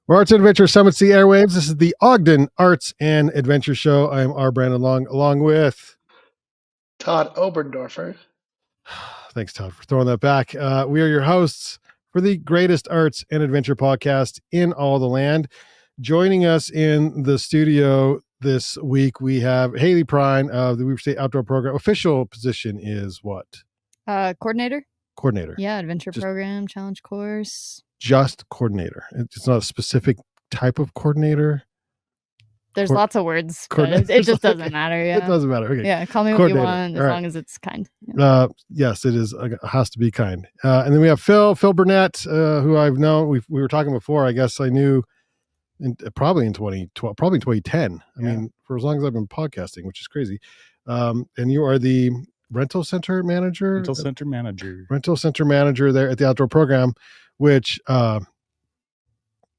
Where Arts and Adventure summits the airwaves. This is the Ogden Arts and Adventure Show. I am R. Brandon Long, along with Todd Oberndorfer. Thanks, Todd, for throwing that back. We are your hosts for the greatest arts and adventure podcast in all the land. Joining us in the studio this week, we have Hayley Prine of the Weaver State Outdoor Program. Official position is what? Coordinator. Coordinator. Yeah, adventure program, challenge course. Just coordinator. It's not a specific type of coordinator. There's lots of words, but it just doesn't matter. Yeah, it doesn't matter. Okay, yeah, call me what you want, as long as it's kind. Yeah. Yes, it is. It has to be kind. And then we have Phil Burnett, who I've known. We were talking before. I guess I knew probably in 2012, probably in 2010. I mean, for as long as I've been podcasting, which is crazy. And you are the rental center manager there at the outdoor program, which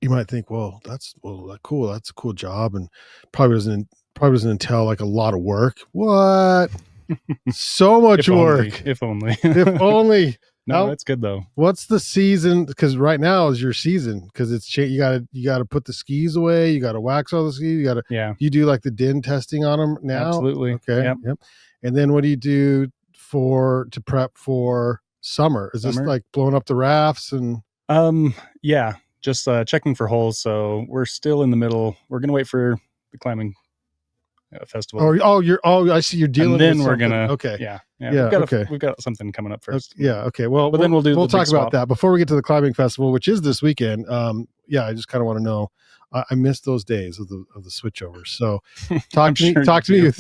you might think, well, that's cool. That's a cool job, and probably doesn't entail like a lot of work. What? So much work. If only. If only. No, that's good though. What's the season? Because right now is your season. Because it's you gotta put the skis away. You gotta wax all the skis. You do like the DIN testing on them now. Absolutely. Okay. Yep. And then what do you do to prep for summer? Is this like blowing up the rafts and? Just checking for holes. So we're still in the middle. We're gonna wait for the climbing festival. I see you're dealing. And then with we're something. gonna. Okay. Yeah. We've got something coming up first. Okay. Well, then we'll talk about that before we get to the climbing festival, which is this weekend. I just kind of want to know. I missed those days of the switchovers. So talk to me.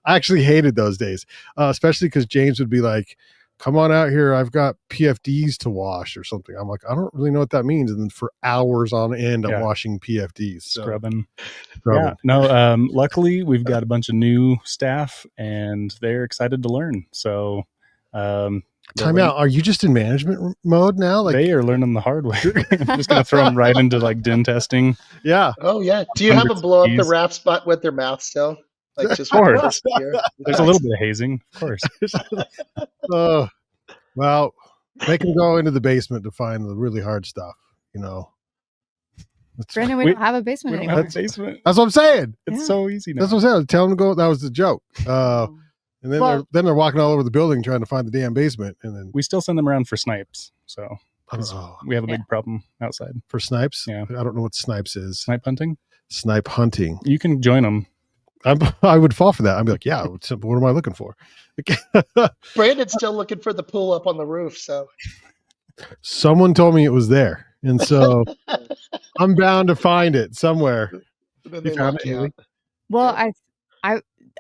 I actually hated those days, especially because James would be like, come on out here. I've got PFDs to wash or something. I'm like, I don't really know what that means. And then for hours on end, I'm washing PFDs. Scrubbing. Yeah. No, luckily we've got a bunch of new staff and they're excited to learn. So, time out. Are you just in management mode now? Like they are learning the hard way. I'm just going to throw them right into like DIN testing. Yeah. Oh yeah. Do you have them blow up the raft spot with their mouth still? Like just of course. There's a little bit of hazing, of course. Well, they can go into the basement to find the really hard stuff, Brandon, we don't have a basement anymore. That's what I'm saying. It's so easy now. That's what I'm saying. Tell them to go. That was the joke. And then they're walking all over the building trying to find the damn basement. And then we still send them around for snipes. So we have a big problem outside for snipes. Yeah. I don't know what snipes is. Snipe hunting. You can join them. I would fall for that. I'd be like, yeah, what am I looking for? Brandon's still looking for the pool up on the roof. So someone told me it was there. And so I'm bound to find it somewhere. You found it, Hayley? Well,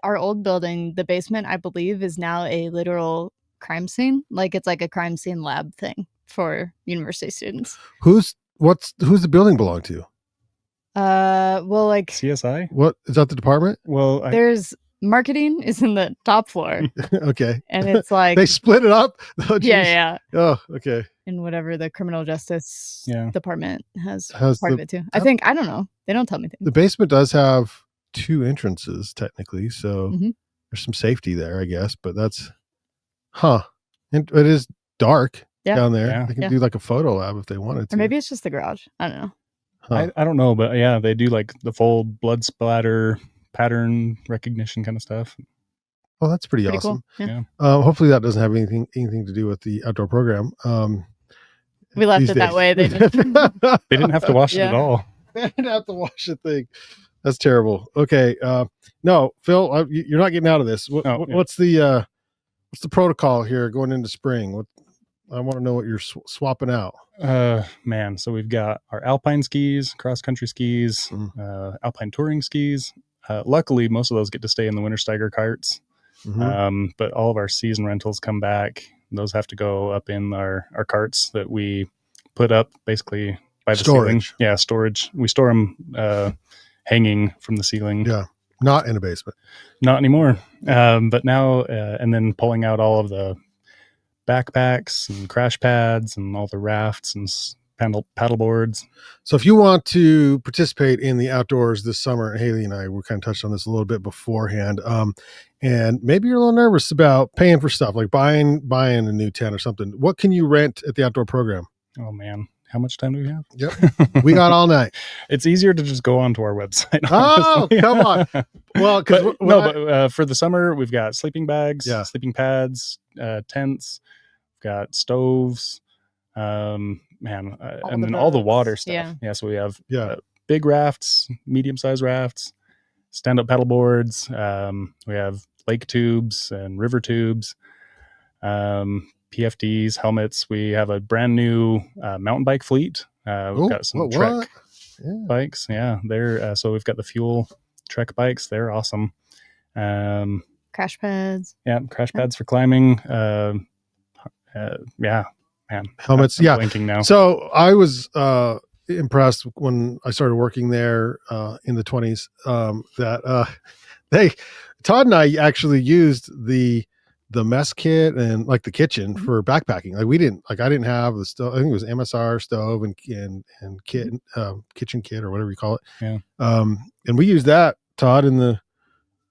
our old building, the basement, I believe, is now a literal crime scene. Like it's like a crime scene lab thing for university students. Who's the building belong to? Well, like CSI. What is that? The department? Well, there's marketing is in the top floor. Okay. And it's like they split it up. Oh, yeah. Oh, okay. And whatever the criminal justice department has part of it too. I don't know. They don't tell me things. The basement does have 2 entrances technically, so there's some safety there, I guess. But that's, and it is dark down there. Yeah. They can do like a photo lab if they wanted to. Or maybe it's just the garage. I don't know. I don't know, but they do like the full blood splatter pattern recognition kind of stuff. Oh, that's pretty awesome. Cool. Yeah. Hopefully that doesn't have anything to do with the outdoor program. We left it that way. They didn't have to wash it at all. They didn't have to wash a thing. That's terrible. Okay. No, Phil, you're not getting out of this. What's the protocol here going into spring? I want to know what you're swapping out. So we've got our alpine skis, cross country skis, alpine touring skis. Luckily, most of those get to stay in the winter Steiger carts. But all of our season rentals come back. Those have to go up in our carts that we put up basically by the storage. Ceiling. Yeah, storage. We store them hanging from the ceiling. Yeah, not in a basement. Not anymore. But now, and then pulling out all of the backpacks and crash pads and all the rafts and paddle boards. So if you want to participate in the outdoors this summer, and Hayley and I were kind of touched on this a little bit beforehand, and maybe you're a little nervous about paying for stuff like buying a new tent or something. What can you rent at the outdoor program? Oh man, how much time do we have? Yep. We got all night. It's easier to just go onto our website. Oh, come on. Well, but for the summer, we've got sleeping bags, Yeah. sleeping pads, tents, we've got stoves, and then all the water stuff. Yeah. So we have big rafts, medium-sized rafts, stand-up paddle boards. We have lake tubes and river tubes, PFDs, helmets. We have a brand new mountain bike fleet. We've got some Trek bikes. Yeah, they're so we've got the fuel Trek bikes. They're awesome. Crash pads. Yeah, crash pads for climbing. Man, helmets. I'm blinking now. So I was impressed when I started working there in the 20s that Todd and I actually used the mess kit and like the kitchen for backpacking. Like I didn't have the stove. I think it was MSR stove and kit, kitchen kit or whatever you call it. Yeah. And we used that, Todd, on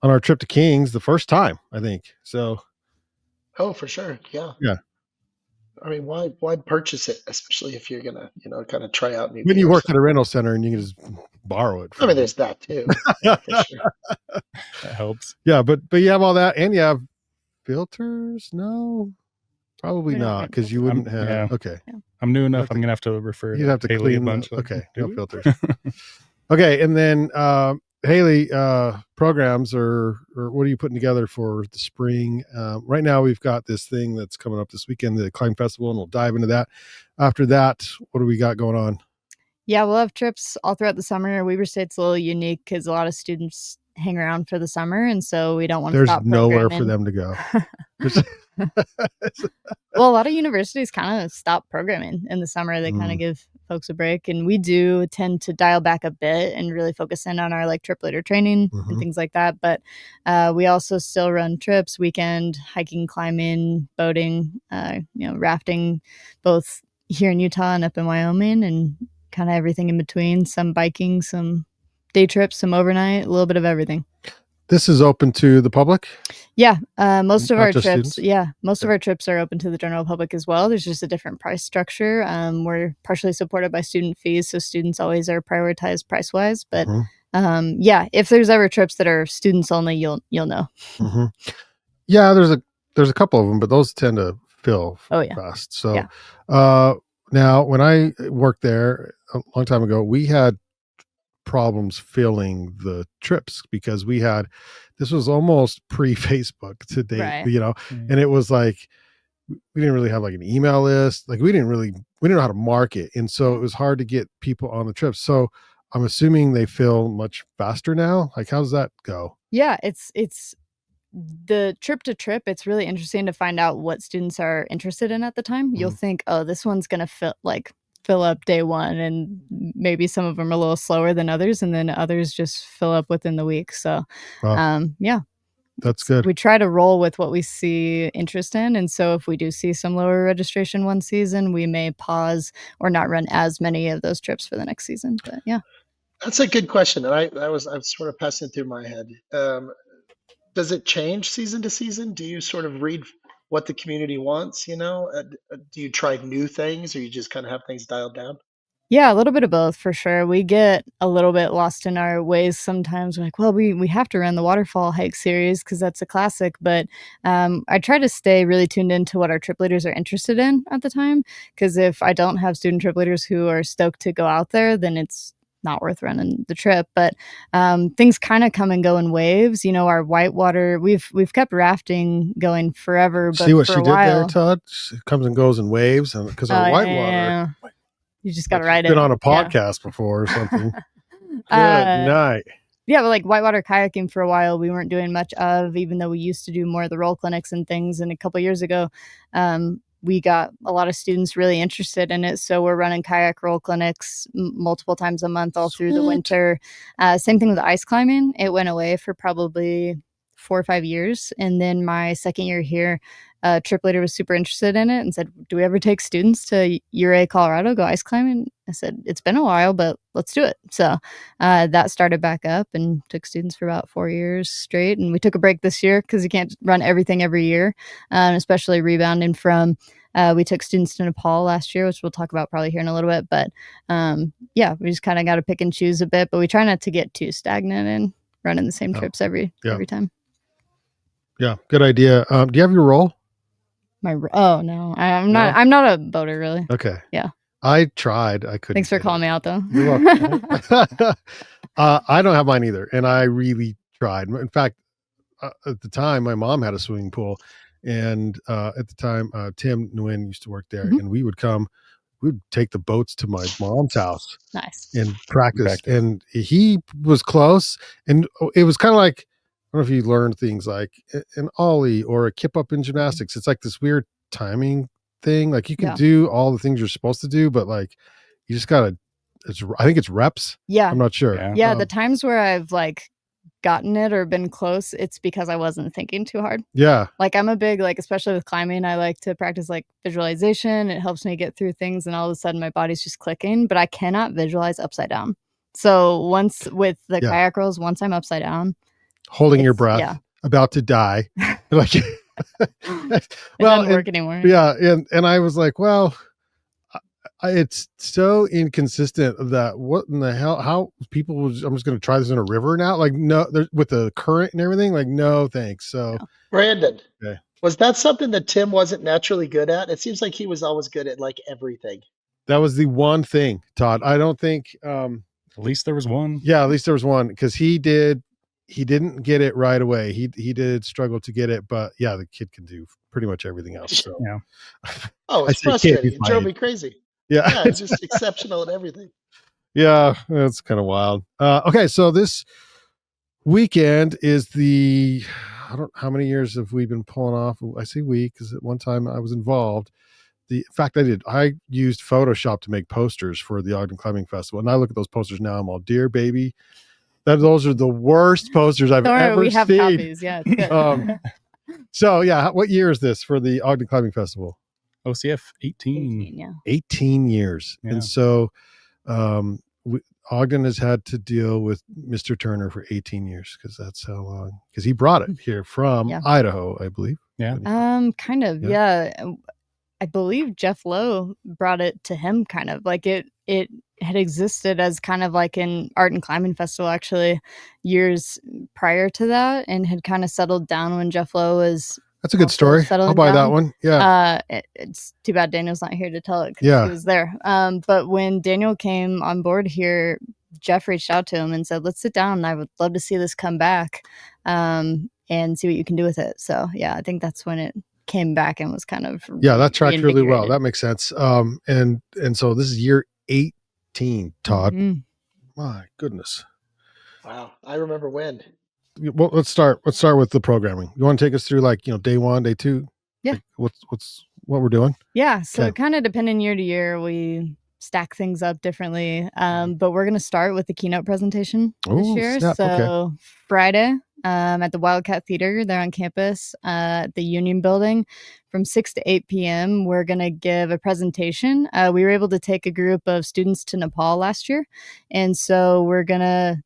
our trip to Kings the first time, I think. So. Oh, for sure. Yeah. Yeah. I mean, why purchase it, especially if you're gonna, kind of try out new. When you work at a rental center and you can just borrow it. I mean, there's that too. Yeah, for sure. That helps. Yeah, but you have all that, and you have filters. No, probably not, because you wouldn't have. Yeah. Okay, I'm new enough. I'm gonna have to refer. You'd have to Hayley clean a bunch. Okay, no filters. Okay, and then Hayley, programs or what are you putting together for the spring? Right now we've got this thing that's coming up this weekend, the Climb Festival, and we'll dive into that. After that, what do we got going on? Yeah, we'll have trips all throughout the summer. Weber State's a little unique because a lot of students hang around for the summer, and so we don't want to stop programming. There's nowhere for them to go. Well, a lot of universities kind of stop programming in the summer. They kind of give folks a break, and we do tend to dial back a bit and really focus in on our like trip leader training and things like that. But we also still run trips, weekend hiking, climbing, boating, rafting, both here in Utah and up in Wyoming, and kind of everything in between. Some biking, some day trips, some overnight, a little bit of everything. This is open to the public? Yeah. Most of our trips, students? of our trips are open to the general public as well. There's just a different price structure. We're partially supported by student fees, so students always are prioritized price-wise. But if there's ever trips that are students only, you'll know. Yeah, there's a couple of them, but those tend to fill fast. So now when I worked there a long time ago, we had problems filling the trips because this was almost pre-Facebook to date, right. And it was like we didn't really have like an email list, like we didn't know how to market, and so it was hard to get people on the trips. So I'm assuming they fill much faster now. Like, how does that go? Yeah, it's the trip to trip. It's really interesting to find out what students are interested in at the time. You'll think, oh, this one's gonna fill up day one, and maybe some of them are a little slower than others, and then others just fill up within the week. So that's good. We try to roll with what we see interest in, and so if we do see some lower registration one season, we may pause or not run as many of those trips for the next season. But yeah, that's a good question, and I'm sort of passing through my head. Does it change season to season? Do you sort of read what the community wants, do you try new things, or you just kind of have things dialed down? Yeah, a little bit of both for sure. We get a little bit lost in our ways sometimes. We're like, well, we have to run the waterfall hike series because that's a classic. But I try to stay really tuned into what our trip leaders are interested in at the time. Because if I don't have student trip leaders who are stoked to go out there, then it's not worth running the trip. But things kind of come and go in waves. Our whitewater, we've kept rafting going forever. But see what for she a did while, there, Todd? It comes and goes in waves, and because our whitewater, you just got to ride it. Been on a podcast before or something. Good night. Yeah, but like whitewater kayaking for a while, we weren't doing much of, even though we used to do more of the roll clinics and things. And a couple of years ago, we got a lot of students really interested in it. So we're running kayak roll clinics multiple times a month all through the winter. Same thing with ice climbing. It went away for probably 4 or 5 years. And then my second year here, trip leader was super interested in it and said, do we ever take students to Ouray, Colorado, go ice climbing? I said, it's been a while, but let's do it. So that started back up and took students for about 4 years straight. And we took a break this year because you can't run everything every year, especially rebounding from We took students to Nepal last year, which we'll talk about probably here in a little bit. But yeah, we just kind of got to pick and choose a bit, but we try not to get too stagnant and running the same trips every time. Yeah, good idea. Do you have your roll? Oh no, I'm not. I'm not a boater really. Okay. Yeah. I tried. I couldn't. Thanks for calling me out, though. You're welcome. I don't have mine either, and I really tried. In fact, at the time, my mom had a swimming pool, and at the time, Tim Nguyen used to work there, and we would take the boats to my mom's house, and practice. And he was close, and it was kind of like, I don't know if you learned things like an ollie or a kip up in gymnastics. It's like this weird timing thing. Like you can do all the things you're supposed to do, but like you just gotta. I think it's reps. Yeah, I'm not sure. Yeah, the times where I've like gotten it or been close, it's because I wasn't thinking too hard. Yeah. Like I'm a big, like, especially with climbing, I like to practice like visualization. It helps me get through things, and all of a sudden my body's just clicking, but I cannot visualize upside down. So once with the kayak rolls, once I'm upside down, holding your breath, about to die, like it doesn't work anymore. Yeah. And I was like, well, it's so inconsistent that what in the hell, how people was, I'm just going to try this in a river now. Like, no, with the current and everything, like, no, thanks. So Brandon, was that something that Tim wasn't naturally good at? It seems like he was always good at like everything. That was the one thing, Todd. I don't think, at least there was one. Yeah. At least there was one, because he didn't get it right away. He did struggle to get it, but yeah, the kid can do pretty much everything else. So yeah. Oh, it's frustrating. It drove me crazy. Yeah, it's just exceptional at everything. Yeah, that's kind of wild. Okay, so this weekend is I don't know how many years have we been pulling off. I say we because at one time I was involved. In fact, I used Photoshop to make posters for the Ogden Climbing Festival, and I look at those posters now. I'm all, dear baby, those are the worst posters I've ever we have seen. Copies. Yeah, it's good. So yeah, what year is this for the Ogden Climbing Festival? OCF 18. Yeah. 18 years. Yeah. And so Ogden has had to deal with Mr. Turner for 18 years, because that's how long, because he brought it here from Idaho, I believe. Yeah. Kind of. Yeah. I believe Jeff Lowe brought it to him, kind of like it had existed as kind of like an art and climbing festival actually years prior to that, and had kind of settled down when Jeff Lowe was. That's a good story. I'll buy that one. Yeah. It's too bad Daniel's not here to tell it, because he was there. But when Daniel came on board here, Jeff reached out to him and said, let's sit down. I would love to see this come back and see what you can do with it. So yeah, I think that's when it came back and was kind of that tracked really well. That makes sense. And so this is year 18, Todd. Mm-hmm. My goodness. Wow. I remember when. Well, let's start with the programming. You want to take us through, like, day one, day two? Yeah. Like what we're doing? Yeah. So kind of depending year to year, we stack things up differently. But we're going to start with the keynote presentation this year. Snap. So Friday at the Wildcat Theater there on campus at the Union Building from 6 to 8 p.m. We're going to give a presentation. We were able to take a group of students to Nepal last year. And so we're going to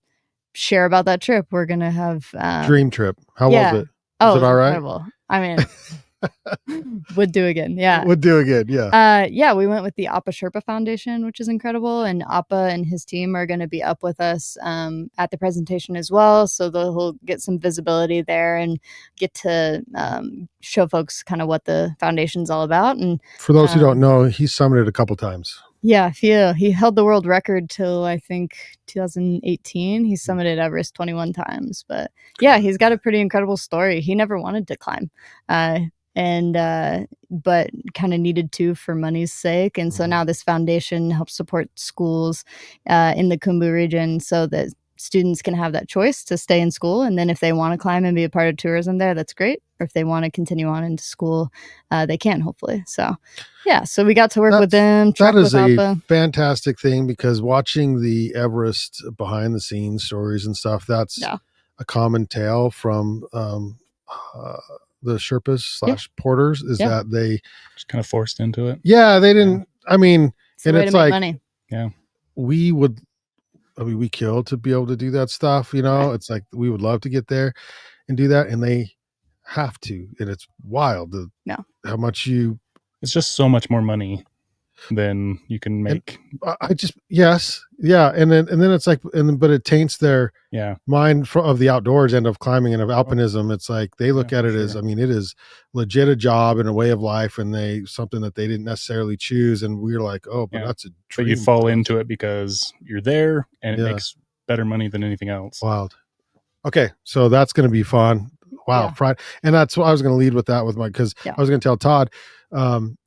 share about that trip. We're gonna have dream trip. How was it? Was it all right? Incredible. I mean, would do again. Yeah, would do again. Yeah. We went with the Appa Sherpa Foundation, which is incredible, and Appa and his team are going to be up with us at the presentation as well, so they'll get some visibility there and get to show folks kind of what the foundation's all about. And for those who don't know, he's summited a couple times. Yeah, he held the world record till I think 2018. He summited Everest 21 times. But yeah, he's got a pretty incredible story. He never wanted to climb, but kind of needed to for money's sake. And so now this foundation helps support schools in the Khumbu region so that students can have that choice to stay in school. And then if they want to climb and be a part of tourism there, that's great. Or if they want to continue on into school, they can, hopefully. So yeah, so we got to work with them. That is a fantastic thing, because watching the Everest behind the scenes stories and stuff, that's a common tale from the Sherpas / porters, is that they just kind of forced into it. Yeah, they didn't. I mean, and it's like money. Yeah, we kill to be able to do that stuff. It's like we would love to get there and do that, and they have to, and it's wild how much you It's just so much more money than you can make. And then it's like, but it taints their mind of the outdoors and of climbing and of alpinism. It's like they look at it as, I mean, it is legit a job and a way of life, and something that they didn't necessarily choose. And we're like, oh, but that's a dream. But you fall into it because you're there, and it makes better money than anything else. Wild. Okay, so that's going to be fun. Wow, Friday, and that's what I was going to lead with that because I was going to tell Todd,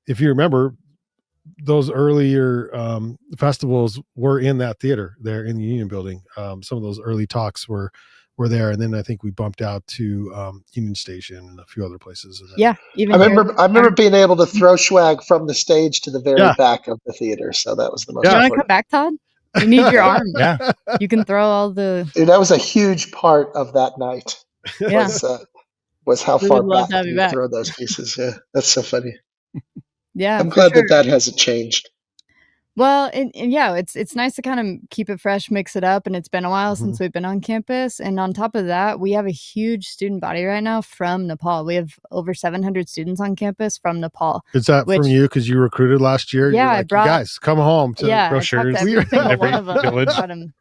if you remember, those earlier festivals were in that theater there in the Union Building. Some of those early talks were there, and then I think we bumped out to Union Station and a few other places. Yeah, I remember being able to throw swag from the stage to the very back of the theater. So that was the most. You want to come back, Todd? You need your arm. Yeah, you can throw all the. Dude, that was a huge part of that night. Was how far back you throw those pieces. Yeah, that's so funny. Yeah, I'm glad that hasn't changed. Well, and it's nice to kind of keep it fresh, mix it up, and it's been a while since we've been on campus. And on top of that, we have a huge student body right now from Nepal. We have over 700 students on campus from Nepal. Is that from you? Because you recruited last year? Yeah, I brought, you guys, come home to brochures. Every single one of them.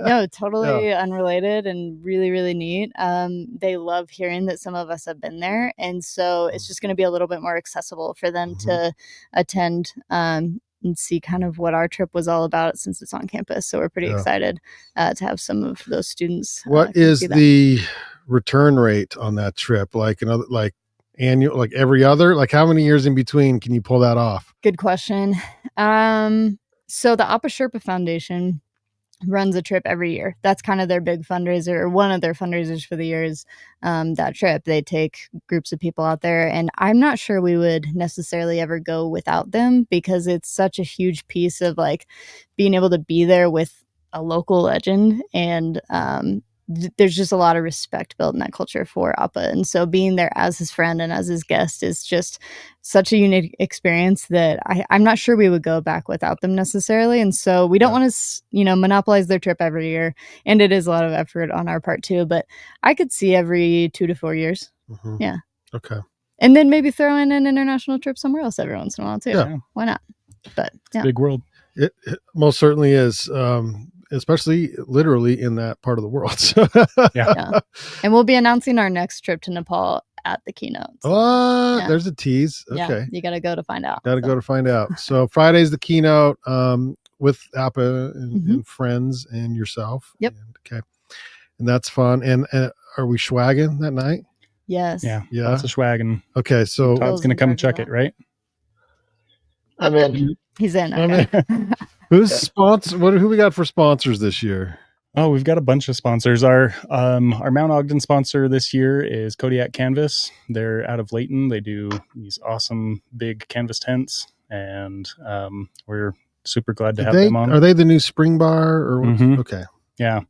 No, totally unrelated and really, really neat. They love hearing that some of us have been there. And so it's just going to be a little bit more accessible for them to attend and see kind of what our trip was all about since it's on campus. So we're pretty excited to have some of those students. What is the return rate on that trip? Like annual, like every other, like how many years in between can you pull that off? Good question. So the Appa Sherpa Foundation runs a trip every year. That's kind of their big fundraiser, or one of their fundraisers for the year is that trip. They take groups of people out there, and I'm not sure we would necessarily ever go without them because it's such a huge piece of like being able to be there with a local legend, and there's just a lot of respect built in that culture for Appa. And so being there as his friend and as his guest is just such a unique experience that I'm not sure we would go back without them necessarily. And so we don't want to, monopolize their trip every year. And it is a lot of effort on our part too, but I could see every 2 to 4 years. Yeah. Okay. And then maybe throw in an international trip somewhere else every once in a while too. Yeah. Why not? But it's a big world. It most certainly is. Especially literally in that part of the world. Yeah. And we'll be announcing our next trip to Nepal at the keynote. There's a tease. Okay. Yeah, you got to go to find out. Go to find out. So Friday's the keynote with Appa and friends and yourself. Yep. Okay. And that's fun. And are we swagging that night? Yes. Yeah. Lots of swagging. Okay. So Todd's going to come check it, right? I'm in. He's in. Okay. Who's sponsor? Who we got for sponsors this year? Oh, we've got a bunch of sponsors. Our Mount Ogden sponsor this year is Kodiak Canvas. They're out of Layton. They do these awesome big canvas tents, and we're super glad to have them on. Are they the new spring bar? Or okay, yeah.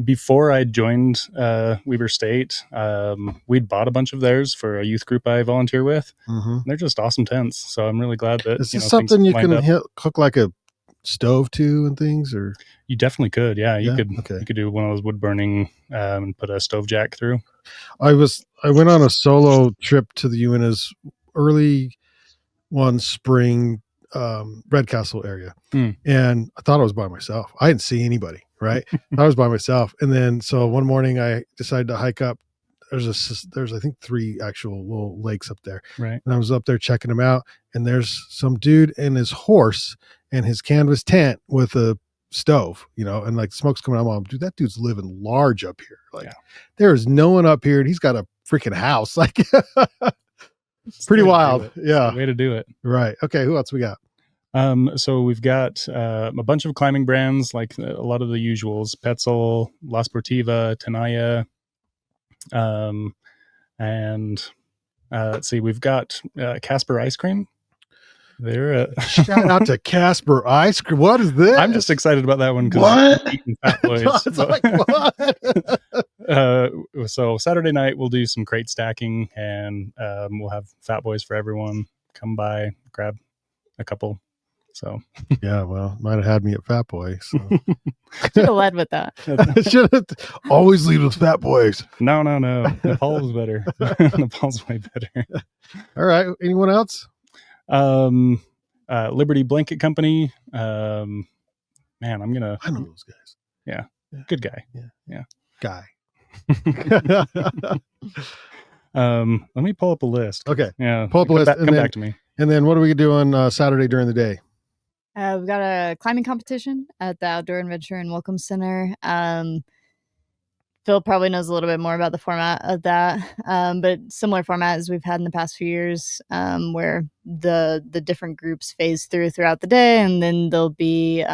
Before I joined Weber State, we'd bought a bunch of theirs for a youth group I volunteer with. They're just awesome tents. So I'm really glad that is this something you can hook like a stove to and things, or you definitely could. Yeah, you could do one of those wood burning and put a stove jack through. I went on a solo trip to the UNA's early one spring Redcastle area, and I thought I was by myself. I didn't see anybody. Right. I was by myself. And then, so one morning I decided to hike up. There's I think 3 actual little lakes up there. Right. And I was up there checking them out. And there's some dude and his horse and his canvas tent with a stove, and like smoke's coming out. I'm like, dude, that dude's living large up here. Like there is no one up here and he's got a freaking house. Like pretty wild. Yeah. Way to do it. Right. Okay. Who else we got? So we've got a bunch of climbing brands, like a lot of the usuals: Petzl, La Sportiva, Tenaya, and let's see, we've got Casper Ice Cream. They're shout out to Casper Ice Cream. What is this? I'm just excited about that one because Fat Boys. It's like, what? So Saturday night we'll do some crate stacking, and we'll have Fat Boys for everyone. Come by, grab a couple. So yeah, well, might have had me at Fat Boy. So. Should have led with that. Should have always lead with Fat Boys. No. Nepal's better. Nepal's way better. All right. Anyone else? Liberty Blanket Company. Man, I know those guys. Yeah. Good guy. Yeah. Guy. Let me pull up a list. Okay. Yeah. Pull up a list. Come back to me. And then what are we doing Saturday during the day? We've got a climbing competition at the Outdoor Adventure and Welcome Center. Phil probably knows a little bit more about the format of that, but similar format as we've had in the past few years, where the different groups phase throughout the day, and then there'll be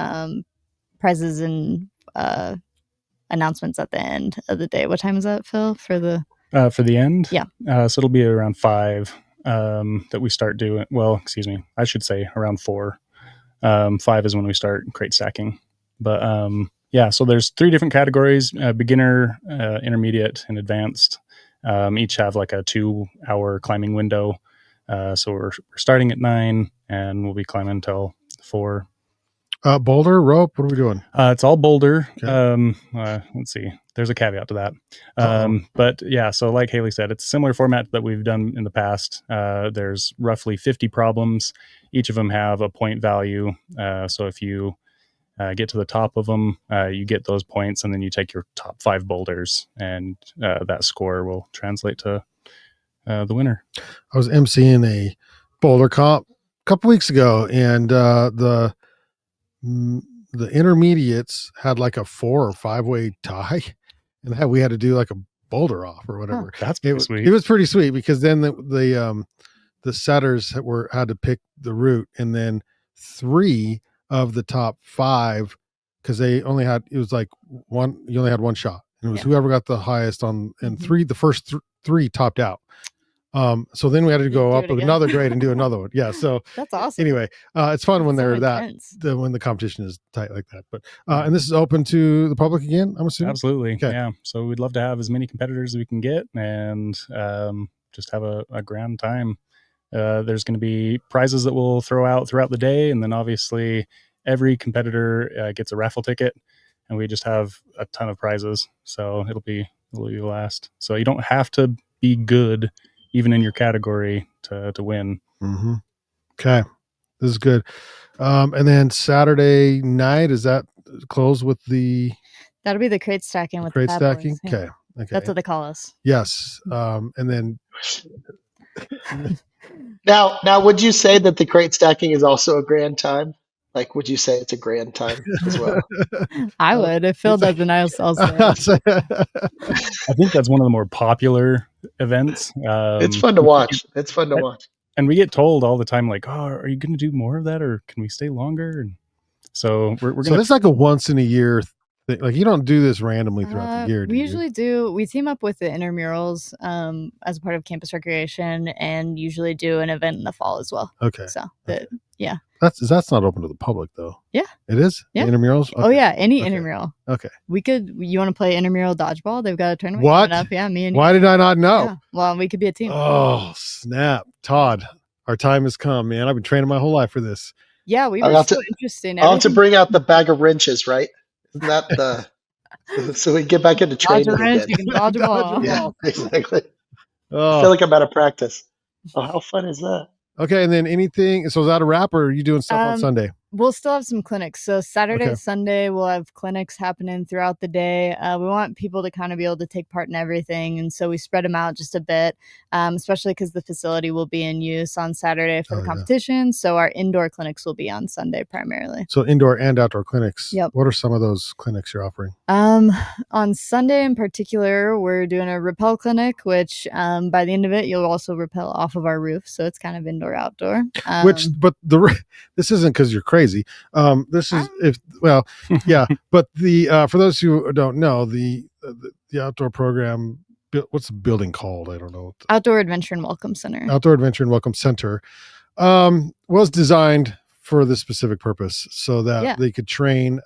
prizes and announcements at the end of the day. What time is that, Phil, for the end? Yeah. So it'll be around 5 that we start doing. Well, excuse me, I should say around 4. 5 is when we start crate stacking. But yeah, so there's 3 different categories: beginner, intermediate, and advanced. Each have like a 2-hour climbing window. So we're starting at 9, and we'll be climbing until 4. Boulder, rope, what are we doing? It's all boulder. Okay. Let's see. There's a caveat to that. But yeah, so like Hayley said, it's a similar format that we've done in the past. There's roughly 50 problems. Each of them have a point value. So if you get to the top of them, you get those points, and then you take your top 5 boulders, and that score will translate to the winner. I was emceeing a boulder comp a couple weeks ago, and the intermediates had like a 4 or 5-way tie, and we had to do like a boulder off or whatever. That's pretty sweet. It was pretty sweet, because then the setters had to pick the route, and then 3 of the top 5, because they only had, it was like one, you only had one shot, and it was whoever got the highest on, and 3, the first 3 topped out. So then we had to go up with another grade and do another one. Yeah. So that's awesome. Anyway, it's fun when they're when the competition is tight like that. But and this is open to the public again, I'm assuming. Absolutely. Okay. Yeah. So we'd love to have as many competitors as we can get, and just have a grand time. There's going to be prizes that we'll throw out throughout the day, and then obviously every competitor gets a raffle ticket, and we just have a ton of prizes. So it'll be a blast. So you don't have to be good even in your category to win. Mm-hmm. Okay. This is good. And then Saturday night, is that close with that'll be the crate stacking with crate the stacking? Yeah. Okay. That's what they call us. Yes. And then now would you say that the crate stacking is also a grand time? Like, would you say it's a grand time as well? I would. If Phil doesn't, I'll say I think that's one of the more popular events. It's fun to watch. It's fun to watch. And we get told all the time, like, "Oh, are you going to do more of that, or can we stay longer?" And so we're going. So it's like a once in a year thing. Like, you don't do this randomly throughout the year. We usually do. We team up with the intramurals as a part of campus recreation, and usually do an event in the fall as well. Okay. So yeah. That's not open to the public though. Yeah. It is? Yeah. The intramurals? Okay. Oh yeah, any intramural. Okay. You want to play intramural dodgeball? They've got a tournament What? coming up. Yeah, me and you. Why did I not know? Yeah. Well, we could be a team. Oh, snap. Todd, our time has come, man. I've been training my whole life for this. Yeah, we were so interested. I'll have to bring out the bag of wrenches, right? Isn't that the so we get back into training again. You can dodge a ball. Yeah, exactly. I feel like I'm out of practice. Oh, how fun is that? Okay, and then anything, so is that a wrap, or are you doing stuff on Sunday? We'll still have some clinics. So Saturday, Sunday, we'll have clinics happening throughout the day. We want people to kind of be able to take part in everything. And so we spread them out just a bit, especially because the facility will be in use on Saturday for the competition. Yeah. So our indoor clinics will be on Sunday primarily. So indoor and outdoor clinics. Yep. What are some of those clinics you're offering? On Sunday in particular, we're doing a rappel clinic, which by the end of it, you'll also rappel off of our roof. So it's kind of indoor, outdoor. This isn't because you're crazy. This is but the for those who don't know, the outdoor program, what's the building called? I don't know. Outdoor Adventure and Welcome Center. Outdoor Adventure and Welcome Center was designed for this specific purpose, so that they could train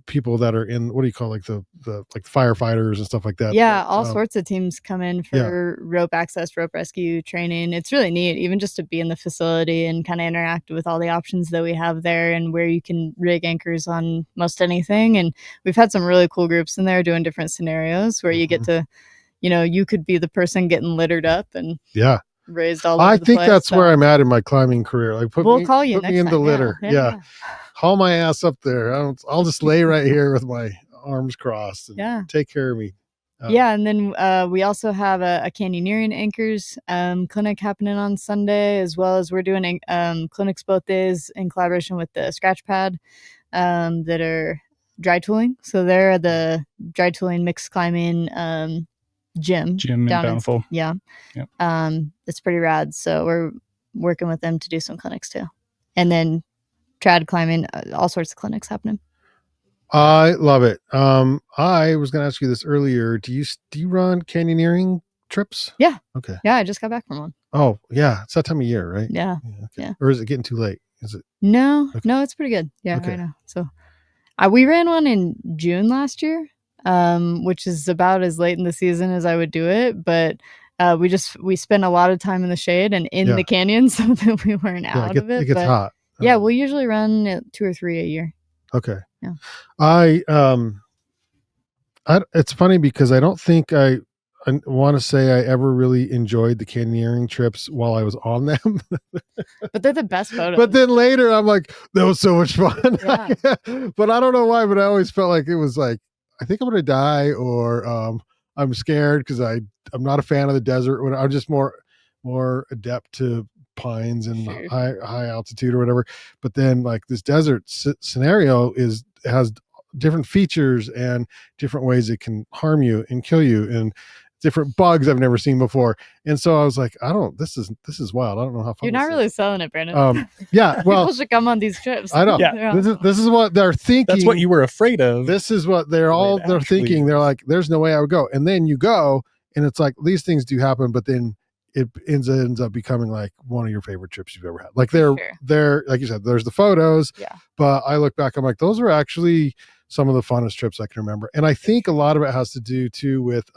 people that are in, what do you call, like the firefighters and stuff like that. Yeah, all sorts of teams come in for rope access, rope rescue training. It's really neat, even just to be in the facility and kind of interact with all the options that we have there, and where you can rig anchors on most anything. And we've had some really cool groups in there doing different scenarios where you get to, you could be the person getting littered up, and raised all over I the think place, that's so. where I'm at in my climbing career. Like We'll call you put next me in the time. litter. Yeah. Haul my ass up there. I'll just lay right here with my arms crossed and take care of me. And then we also have a canyoneering anchors clinic happening on Sunday, as well as we're doing clinics both days in collaboration with the Scratch Pad that are dry tooling. So they're the dry tooling mixed climbing gym in Bountiful. Yep. It's pretty rad. So we're working with them to do some clinics too, and then trad climbing, all sorts of clinics happening. I love it. I was going to ask you this earlier. Do you run canyoneering trips? Yeah. Okay. Yeah, I just got back from one. Oh yeah, it's that time of year, right? Yeah. Okay. Yeah. Or is it getting too late? Is it? No, it's pretty good. Yeah, okay. I know. So, we ran one in June last year, which is about as late in the season as I would do it, but we spent a lot of time in the shade and in the canyon, so that we weren't out of it. It gets hot. Yeah, we'll usually run 2 or 3 a year. Okay. Yeah. It's funny because I don't think I want to say I ever really enjoyed the canyoneering trips while I was on them. But they're the best photos. But then later I'm like, that was so much fun. Yeah. But I don't know why, but I always felt like it was like, I think I'm going to die, or I'm scared because I'm not a fan of the desert. When I'm just more adept to pines and high altitude or whatever. But then like this desert scenario has different features and different ways it can harm you and kill you, and different bugs I've never seen before. And so I was like, this is wild. I don't know how fun. You're not really selling it, Brandon. Yeah. Well, people should come on these trips. I know. Yeah. This is what they're thinking. That's what you were afraid of. This is what they're thinking. They're like, there's no way I would go. And then you go, and it's like, these things do happen, but then it ends up becoming like one of your favorite trips you've ever had. Like they're like you said, there's the photos, but I look back, I'm like, those are actually some of the funnest trips I can remember. And I think a lot of it has to do too with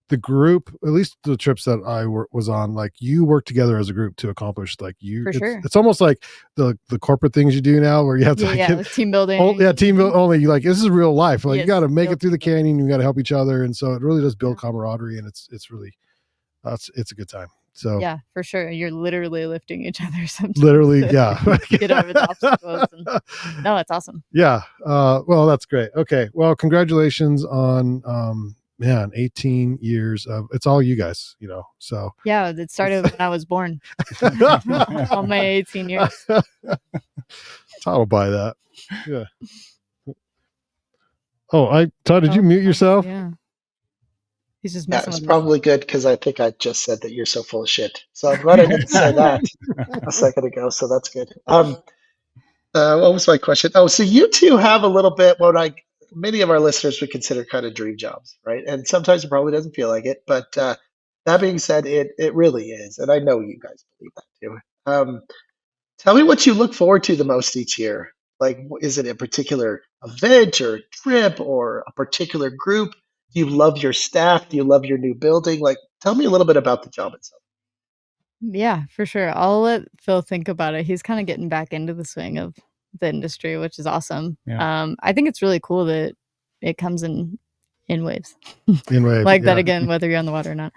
the group, at least the trips that I was on, like you work together as a group to accomplish it's almost like the corporate things you do now where you have to like team building. Team building only. Like this is real life. Like you got to make it through the canyon. You got to help each other. And so it really does build camaraderie, and it's really, it's a good time. So yeah, for sure. You're literally lifting each other sometimes. Literally, get over the obstacles. No, it's awesome. Yeah. Well, that's great. Okay. Well, congratulations on 18 years of, it's all you guys, so. Yeah, it started when I was born. All my 18 years. Todd will buy that. Yeah. Oh, Todd, did you mute yourself? Yeah. He's just messing with it's probably good because I think I just said that you're so full of shit. So I'm glad I didn't say that a second ago. So that's good. What was my question? Oh, so you two have a little bit many of our listeners would consider kind of dream jobs, right? And sometimes it probably doesn't feel like it, but that being said, it really is, and I know you guys believe that too. Tell me what you look forward to the most each year. Like, is it a particular event or trip or a particular group? Do you love your staff? Do you love your new building? Like, tell me a little bit about the job itself. Yeah, for sure. I'll let Phil think about it. He's kind of getting back into the swing of the industry, which is awesome. Yeah. I think it's really cool that it comes in waves. In waves. Like that again, whether you're on the water or not.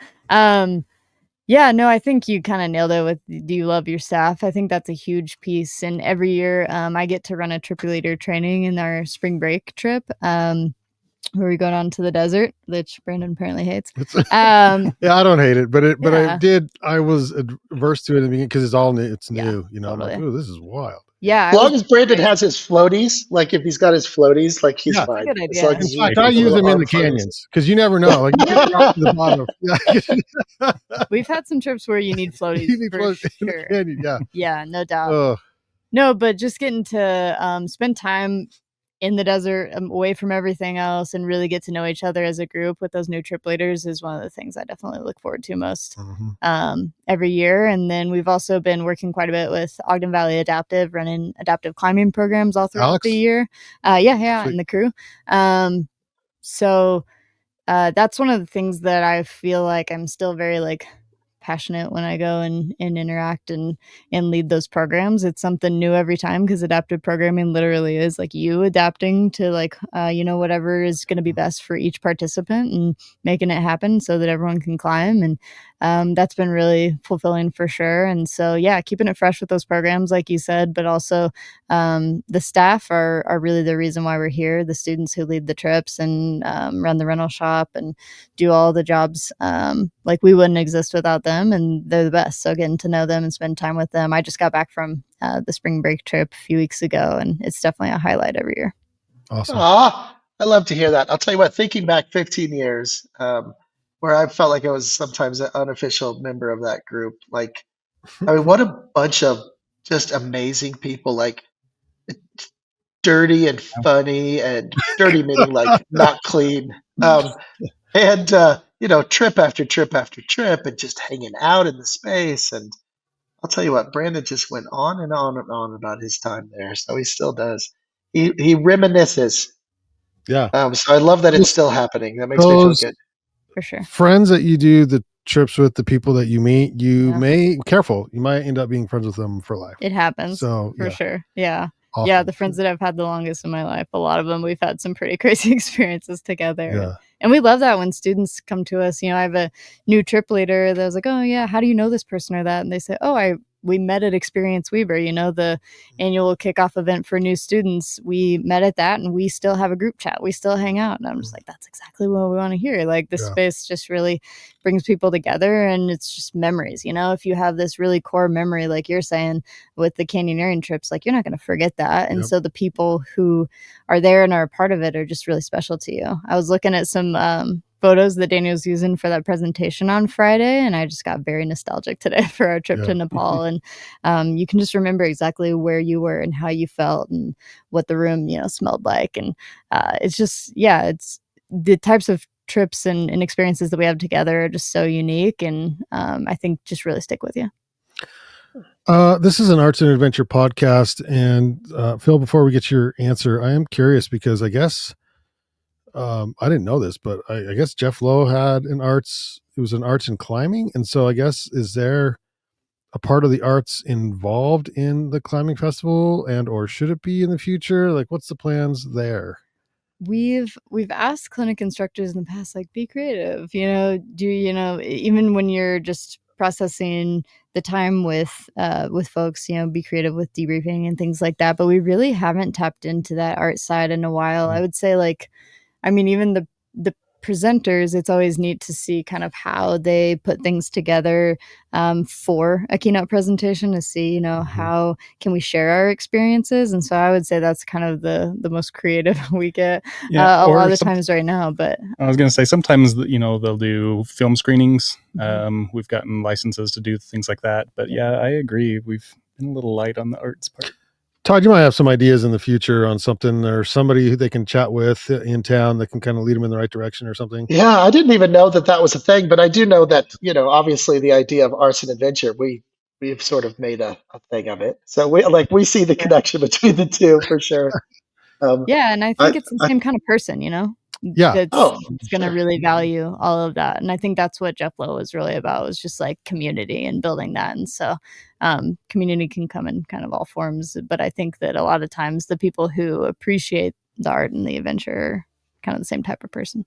Yeah, no, I think you kind of nailed it with, do you love your staff? I think that's a huge piece. And every year I get to run a trip leader training in our spring break trip. Where we go down to the desert, which Brandon apparently hates. Yeah, I don't hate it, but I was averse to it in the beginning because it's all new. It's new, totally. I'm like, oh, this is wild. Yeah. As long as Brandon has his floaties, like if he's got his floaties, like he's fine. That's a good idea. In fact, I use them in the canyons because you never know. Like you get dropped to the bottom. We've had some trips where you need floaties. For sure. In the canyon, yeah, no doubt. No, but just getting to spend time in the desert, away from everything else, and really get to know each other as a group with those new trip leaders is one of the things I definitely look forward to most every year. And then we've also been working quite a bit with Ogden Valley Adaptive, running adaptive climbing programs all throughout the year. And the crew. So that's one of the things that I feel like I'm still very passionate when I go and interact and lead those programs. It's something new every time because adaptive programming literally is like you adapting to whatever is going to be best for each participant and making it happen so that everyone can climb. And that's been really fulfilling for sure. And so, yeah, keeping it fresh with those programs, like you said, but also the staff are really the reason why we're here. The students who lead the trips and run the rental shop and do all the jobs, like we wouldn't exist without them, and they're the best. So getting to know them and spend time with them. I just got back from the spring break trip a few weeks ago, and it's definitely a highlight every year. Awesome. I love to hear that. I'll tell you what, thinking back 15 years, where I felt like I was sometimes an unofficial member of that group. Like, I mean, what a bunch of just amazing people, like dirty and funny, and dirty meaning like not clean. And trip after trip after trip, and just hanging out in the space. And I'll tell you what, Brandon just went on and on and on about his time there. So he still does. He reminisces. Yeah. So I love that it's still happening. That makes me feel good. For sure. Friends that you do the trips with, the people that you meet, you might end up being friends with them for life. It happens. So for sure. Yeah. Often. Yeah. The friends that I've had the longest in my life, a lot of them, we've had some pretty crazy experiences together. Yeah. And we love that when students come to us. I have a new trip leader that was like, oh yeah, how do you know this person or that? And they say, oh, we met at Experience Weber, the annual kickoff event for new students. We met at that, and we still have a group chat. We still hang out. And I'm just like, that's exactly what we want to hear. Like, this space just really brings people together, and it's just memories. If you have this really core memory, like you're saying with the canyoneering trips, like, you're not going to forget that. And so the people who are there and are a part of it are just really special to you. I was looking at some photos that Danny was using for that presentation on Friday, and I just got very nostalgic today for our trip to Nepal. And you can just remember exactly where you were and how you felt and what the room smelled like. And it's just it's the types of trips and experiences that we have together are just so unique, and I think just really stick with you. This is an arts and adventure podcast, and Phil, before we get your answer, I am curious because I guess I didn't know this, but I guess Jeff Lowe had it was an arts and climbing. And so I guess, is there a part of the arts involved in the climbing festival, or should it be in the future? Like, what's the plans there? We've asked clinic instructors in the past, like, be creative, even when you're just processing the time with folks, be creative with debriefing and things like that. But we really haven't tapped into that art side in a while. I would say, like, even the presenters, it's always neat to see kind of how they put things together for a keynote presentation, to see, how can we share our experiences. And so I would say that's kind of the most creative we get a lot of the times right now. But I was going to say, sometimes, they'll do film screenings. We've gotten licenses to do things like that. But I agree. We've been a little light on the arts part. Todd, you might have some ideas in the future on something, or somebody who they can chat with in town that can kind of lead them in the right direction or something. Yeah, I didn't even know that was a thing, but I do know that, obviously the idea of arts and adventure, we've sort of made a thing of it. So we see the connection between the two for sure. And I think it's the same kind of person, that's going to really value all of that. And I think that's what Jeff Lowe was really about, was just like community and building that. And so community can come in kind of all forms, but I think that a lot of times the people who appreciate the art and the adventure are kind of the same type of person.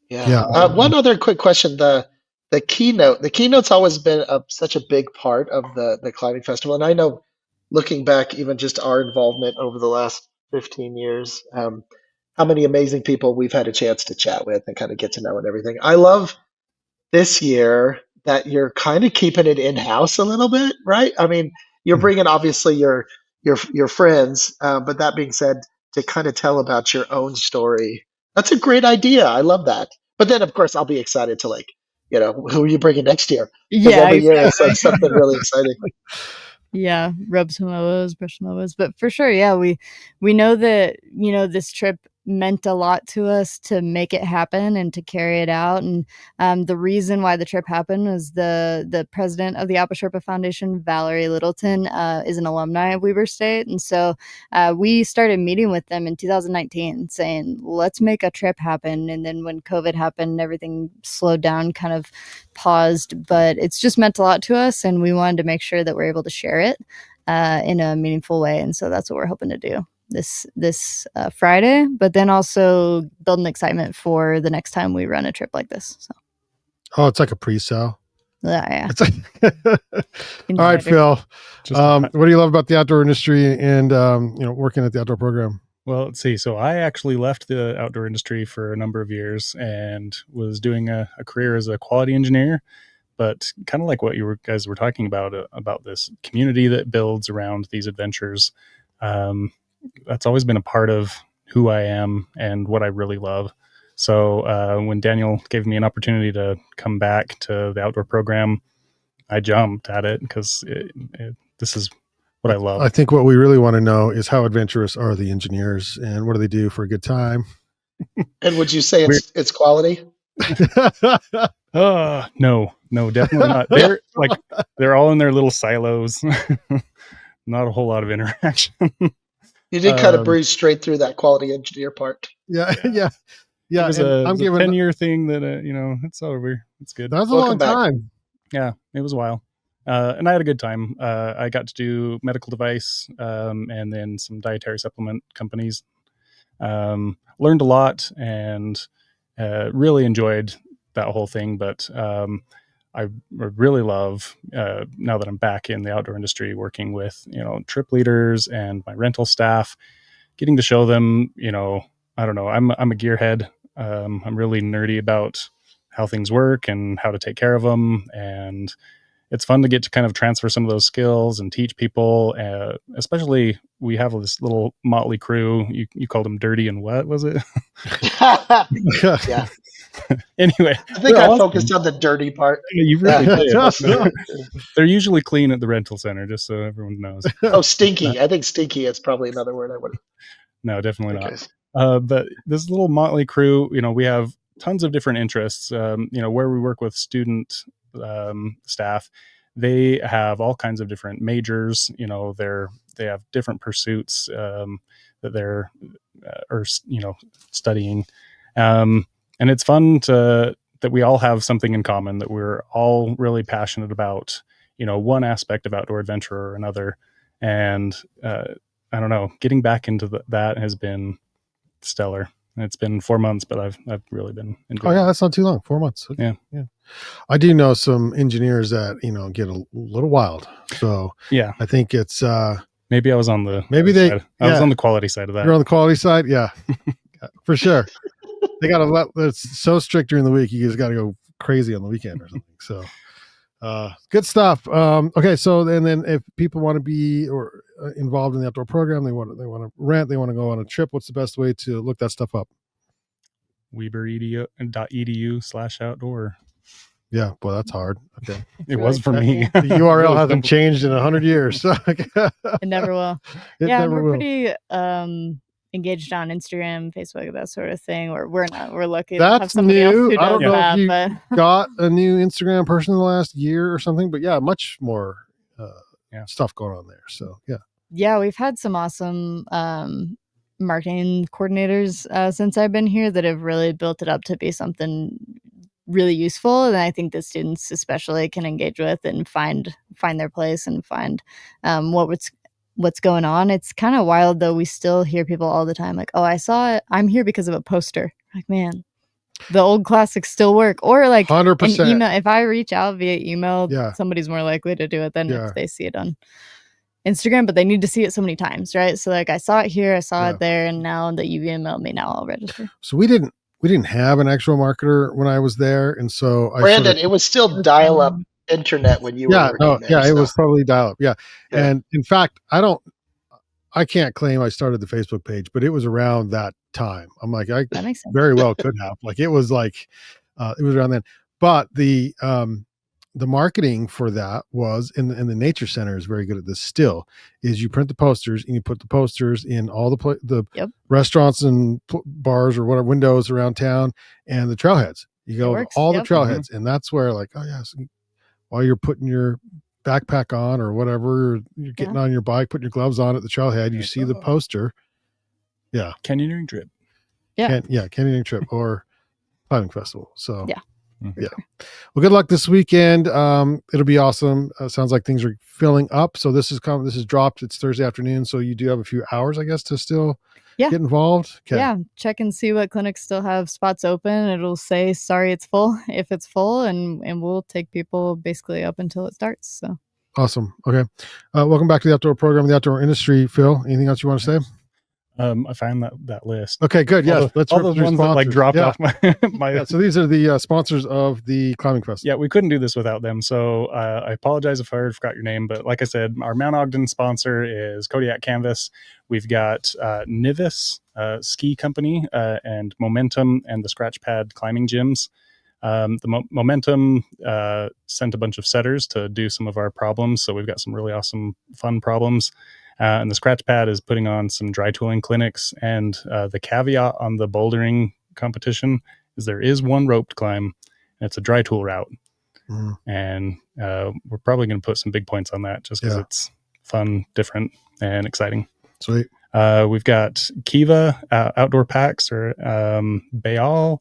One other quick question: the keynote's always been such a big part of the climbing festival, and I know, looking back, even just our involvement over the last 15 years, how many amazing people we've had a chance to chat with and kind of get to know and everything. I love this year that you're kind of keeping it in-house a little bit, right? You're bringing obviously your friends, but that being said, to kind of tell about your own story, that's a great idea. I love that. But then, of course, I'll be excited to, like, who are you bringing next year? Because every year it's like something really exciting. Rub some elbows, brush some elbows. But for sure, we know that, this trip meant a lot to us to make it happen and to carry it out. And the reason why the trip happened was the president of the Alpa Sherpa Foundation, Valerie Littleton, is an alumni of Weber State. And so we started meeting with them in 2019 saying, let's make a trip happen. And then when COVID happened, everything slowed down, kind of paused, but it's just meant a lot to us. And we wanted to make sure that we're able to share it in a meaningful way. And so that's what we're hoping to do this Friday, but then also build an excitement for the next time we run a trip like this. So. Oh, it's like a pre-sale. Yeah. All right, Phil. What do you love about the outdoor industry and working at the outdoor program? Well, let's see. So I actually left the outdoor industry for a number of years and was doing a career as a quality engineer, but kind of like what guys were talking about this community that builds around these adventures. That's always been a part of who I am and what I really love. So when Daniel gave me an opportunity to come back to the outdoor program, I jumped at it because this is what I love. I think what we really want to know is how adventurous are the engineers and what do they do for a good time? And would you say it's quality? No, definitely not. They're all in their little silos. Not a whole lot of interaction. You did kind of breeze straight through that quality engineer part. Yeah. It was a 10-year thing that it's over. It's good. That was a long time. Yeah, it was a while. And I had a good time. I got to do medical device and then some dietary supplement companies. Learned a lot and really enjoyed that whole thing. But I really love, now that I'm back in the outdoor industry, working with, trip leaders and my rental staff, getting to show them, I don't know, I'm a gearhead. I'm really nerdy about how things work and how to take care of them. And it's fun to get to kind of transfer some of those skills and teach people, especially we have this little motley crew. You called them dirty and what was it? Yeah. Anyway, I think I focused on the dirty part. You really did. They're usually clean at the rental center, just so everyone knows. Oh, stinky. I think stinky is probably another word I would. No, definitely not. But this little motley crew, we have tons of different interests. Where we work with student staff, they have all kinds of different majors. They have different pursuits that they're studying, and it's fun that we all have something in common, that we're all really passionate about one aspect of outdoor adventure or another. And I don't know, getting back into that has been stellar. It's been 4 months, but I've really been enjoying it. That's not too long. 4 months. Yeah. I do know some engineers that get a little wild. So yeah, I think it's maybe I was on the I was on the quality side of that. You're on the quality side, yeah, for sure. They got to it's so strict during the week. You just got to go crazy on the weekend or something. So good stuff. Okay, so and then if people want to be involved in the outdoor program, they want to rent, they want to go on a trip, what's the best way to look that stuff up? Weber.edu.edu/outdoor. Yeah, well, that's hard. Okay, it was for me. The URL hasn't changed in 100 years. So it never will. We're pretty engaged on Instagram, Facebook, that sort of thing. Or we're not. We're lucky. That's new. I don't know if you got a new Instagram person in the last year or something, but much more stuff going on there. So yeah, we've had some awesome marketing coordinators since I've been here that have really built it up to be something really useful, and I think the students especially can engage with and find their place and find what's going on. It's kind of wild though. We still hear people all the time like, "Oh, I saw it. I'm here because of a poster." Like, man, the old classics still work. Or like 100%. An email. If I reach out via email, somebody's more likely to do it than if they see it on Instagram. But they need to see it so many times, right? So like, I saw it here, I saw it there, and now that you emailed me, now I'll register. So we didn't have an actual marketer when I was there, and so Brandon, it was still dial-up internet when you were working there. It was probably dial-up. Yeah, and in fact, I can't claim I started the Facebook page, but it was around that time. I'm like, I very well could have. Like, it was like, it was around then. But the marketing for that was, and the nature center is very good at this still, is you print the posters and you put the posters in all the restaurants and bars or whatever windows around town and the trailheads. You go to all the trailheads, and that's where like, while you're putting your backpack on or whatever, you're getting on your bike, putting your gloves on at the trailhead, you see the poster. Yeah. Canyoneering trip. Yeah. Canyoneering trip or climbing festival. So yeah. Well, good luck this weekend. It'll be awesome. Sounds like things are filling up. So this is dropped. It's Thursday afternoon. So you do have a few hours, I guess, to still Yeah. get involved? Okay. Yeah, check and see what clinics still have spots open. It'll say, sorry, it's full if it's full, and we'll take people basically up until it starts. So awesome. Okay. Welcome back to the outdoor program, the outdoor industry. Phil, anything else you want to say? I found that list. Okay, good. Yes, let's all those ones that like dropped off my. Yeah, so these are the sponsors of the climbing festival. Yeah, we couldn't do this without them. So I apologize if I forgot your name, but like I said, our Mount Ogden sponsor is Kodiak Canvas. We've got Nivis Ski Company and Momentum and the Scratch Pad Climbing Gyms. The Momentum sent a bunch of setters to do some of our problems, so we've got some really awesome, fun problems. And the Scratch Pad is putting on some dry tooling clinics. And the caveat on the bouldering competition is there is one roped climb, and it's a dry tool route. And we're probably going to put some big points on that just because it's fun, different, and exciting. Sweet. We've got Kiva outdoor packs or Bayal.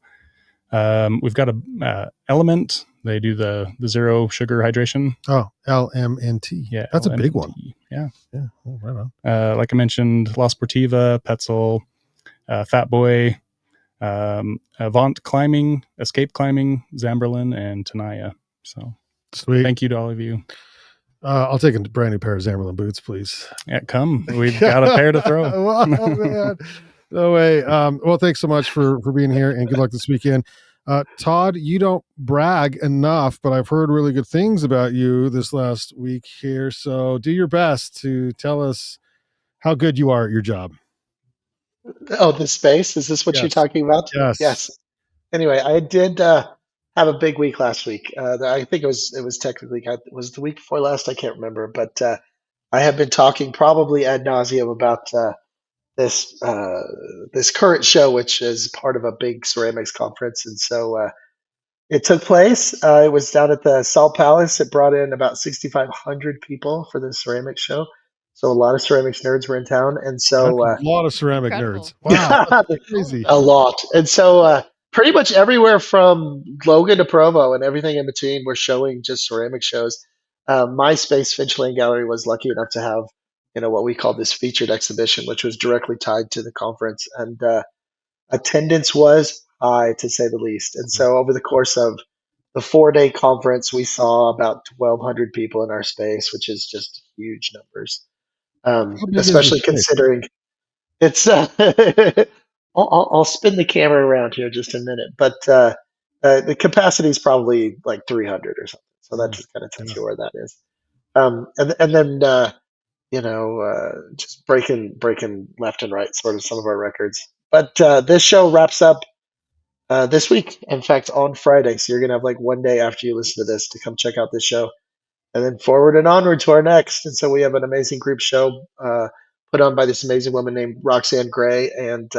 We've got a Element. They do the zero sugar hydration. Oh, LMNT. Yeah, that's LMNT. A big one. Yeah. Oh, right on. Like I mentioned, La Sportiva, Petzl, Fat Boy, Avant Climbing, Escape Climbing, Zamberlin, and Tenaya. So sweet. Thank you to all of you. I'll take a brand new pair of Zamberlin boots, please. Yeah, come. We've got a pair to throw. Oh, man. No way. Well, thanks so much for being here, and good luck this weekend. Todd, you don't brag enough, but I've heard really good things about you this last week here. So do your best to tell us how good you are at your job. Oh, the space? Is this what you're talking about? Yes. Anyway, I did have a big week last week. I think it was technically, was the week before last? I can't remember, but I have been talking probably ad nauseum about this current show, which is part of a big ceramics conference. And so it took place. It was down at the Salt Palace. It brought in about 6,500 people for the ceramics show. So a lot of ceramics nerds were in town. And so a lot of ceramic incredible. nerds. Wow. That's crazy. A lot. And so pretty much everywhere from Logan to Provo and everything in between were showing just ceramic shows. My space, Finch Lane Gallery, was lucky enough to have what we call this featured exhibition, which was directly tied to the conference. And attendance was high, to say the least. And so over the course of the 4-day conference, we saw about 1,200 people in our space, which is just huge numbers, especially considering it's I'll spin the camera around here just a minute, but the capacity is probably like 300 or something. So that just kind of tells you where that is. And then just breaking left and right, sort of some of our records. But this show wraps up this week. In fact, on Friday. So you're gonna have like one day after you listen to this to come check out this show, and then forward and onward to our next. And so we have an amazing group show put on by this amazing woman named Roxanne Gray and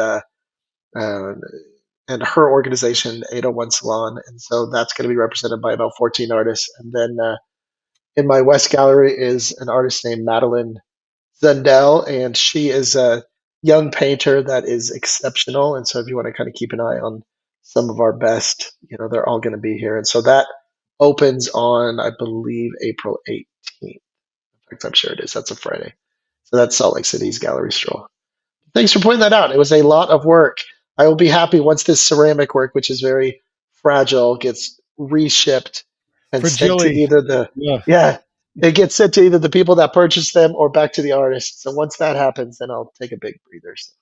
her organization 801 Salon. And so that's going to be represented by about 14 artists. And then in my West Gallery is an artist named Madeline Zundell, and she is a young painter that is exceptional. And so if you want to kind of keep an eye on some of our best, they're all going to be here. And so that opens on, I believe, April 18th. In fact, I'm sure it is. That's a Friday. So that's Salt Lake City's Gallery Stroll. Thanks for pointing that out. It was a lot of work. I will be happy once this ceramic work, which is very fragile, gets reshipped and sent to either it gets sent to either the people that purchased them or back to the artists. So once that happens, then I'll take a big breather. So.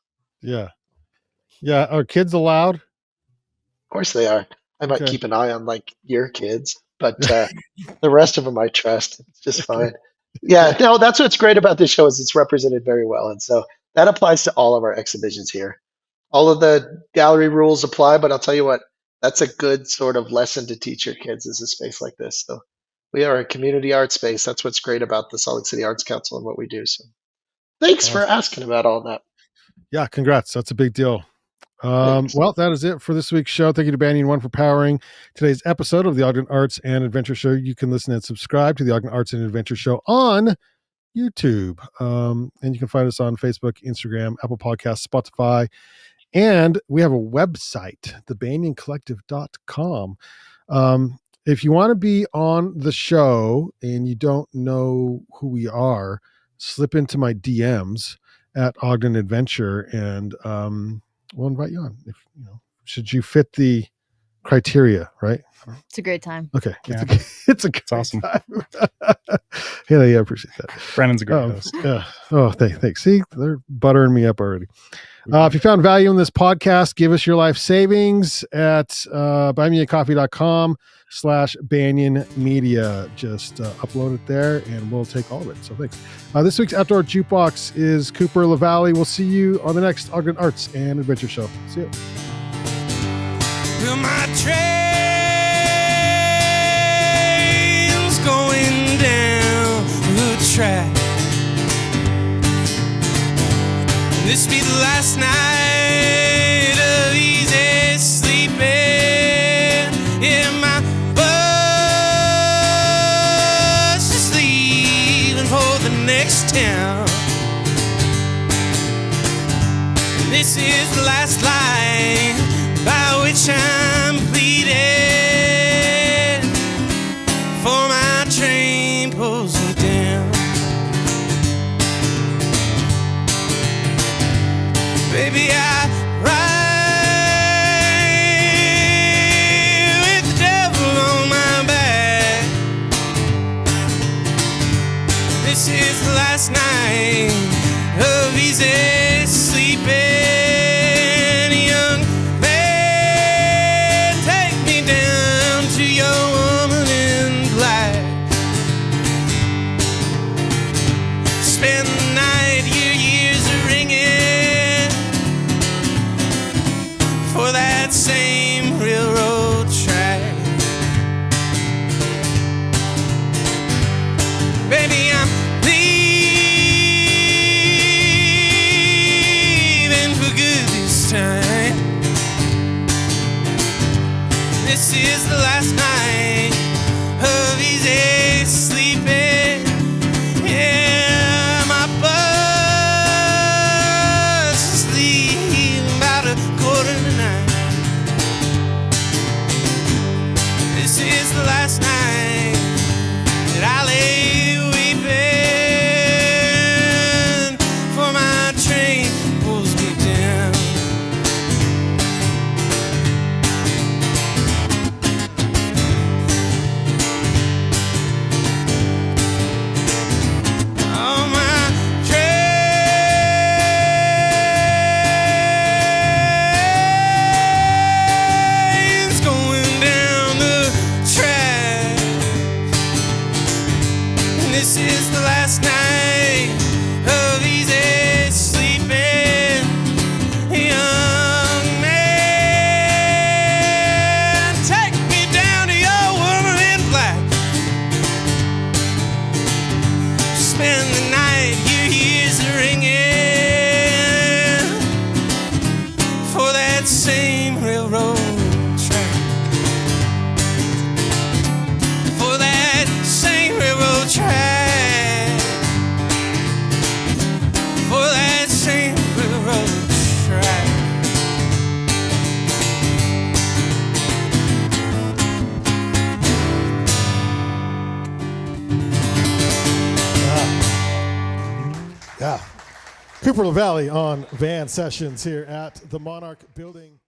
Yeah. Are kids allowed? Of course they are. I might keep an eye on like your kids, but the rest of them I trust. It's just fine. Yeah, no, that's what's great about this show is it's represented very well. And so that applies to all of our exhibitions here. All of the gallery rules apply, but I'll tell you what, that's a good sort of lesson to teach your kids is a space like this. So we are a community art space. That's what's great about the Salt Lake City Arts Council and what we do. So thanks for asking about all that. Yeah, congrats. That's a big deal. Well, that is it for this week's show. Thank you to Banyan One for powering today's episode of the Ogden Arts and Adventure Show. You can listen and subscribe to the Ogden Arts and Adventure Show on YouTube. And you can find us on Facebook, Instagram, Apple Podcasts, Spotify, and we have a website, thebanyancollective.com. If you want to be on the show and you don't know who we are, slip into my DMs at Ogden Adventure, and we'll invite you on if should you fit the criteria, right? It's a great time. Okay. Yeah. It's awesome. Haley, I appreciate that. Brandon's a great host. Thanks. See, they're buttering me up already. If you found value in this podcast, give us your life savings at buymeacoffee.com/Banyan Media. Just upload it there and we'll take all of it. So thanks. This week's Outdoor Jukebox is Cooper LaValle. We'll see you on the next Ogden Arts and Adventure Show. See you. Well, my train's going down the track. This be the last night of easy sleeping. Yeah, my bus is leaving for the next town. This is the last line by which I'm pleading, for my train pulls me down. Baby, I ride with the devil on my back. This is the last night of easy sleeping. Same railroad track. Baby, I'm leaving for good this time. This is the last night of easy sleeping. Yeah, my bus is leaving about 8:45. This is the last night that I lay weeping, for my train pulls me down. Oh, my train's going down the track. This is the last night of easy sleeping. Young man, take me down to your woman in black. Spend the night, your ears are ringing, for that same railroad track. For that same railroad track. For that same railroad track. Yeah. Cooper LaValle on Van Sessions here at the Monarch building.